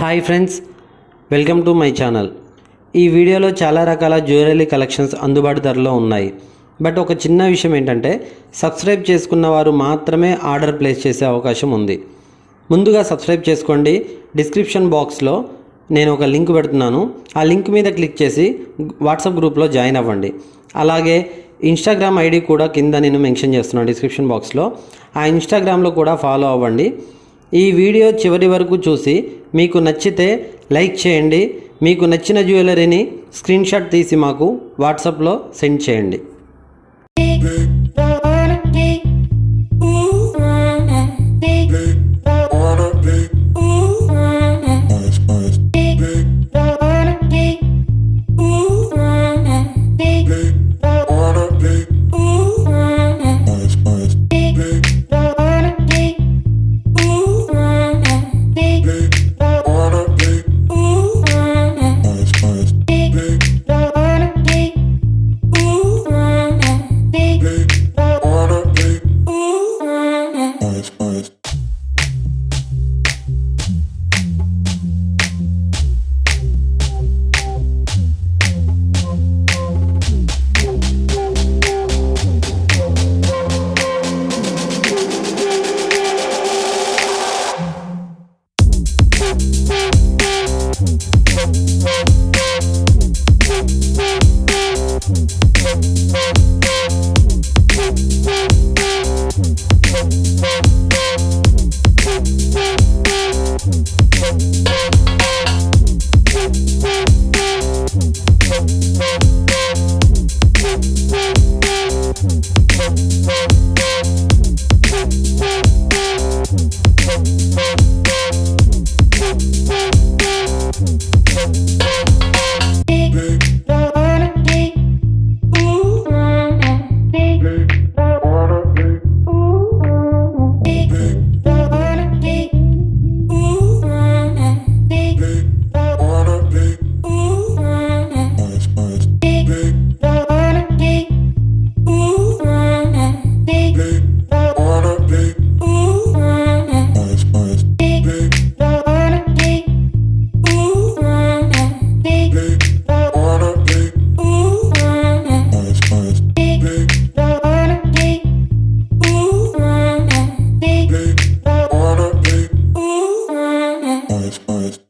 Hi friends, welcome to my channel. ఈ వీడియోలో చాలా రకాల జ్యువెలరీ కలెక్షన్స్ అందుబాటు ధరలో ఉన్నాయి. బట్ ఒక చిన్న విషయం ఏంటంటే, సబ్స్క్రైబ్ చేసుకున్న వారు మాత్రమే ఆర్డర్ ప్లేస్ చేసే అవకాశం ఉంది. ముందుగా సబ్స్క్రైబ్ చేసుకోండి. డిస్క్రిప్షన్ బాక్స్లో నేను ఒక లింక్ పెడుతున్నాను. ఆ లింక్ మీద క్లిక్ చేసి వాట్సాప్ గ్రూప్లో జాయిన్ అవ్వండి. అలాగే ఇన్స్టాగ్రామ్ ఐడి కూడా కింద నేను మెన్షన్ చేస్తున్నాను డిస్క్రిప్షన్ బాక్స్లో. ఆ ఇన్స్టాగ్రామ్లో కూడా ఫాలో అవ్వండి. ఈ వీడియో చివరి వరకు చూసి మీకు నచ్చితే లైక్ చేయండి. మీకు నచ్చిన జ్యువెలరీని స్క్రీన్షాట్ తీసి మాకు వాట్సాప్లో సెండ్ చేయండి. Boys.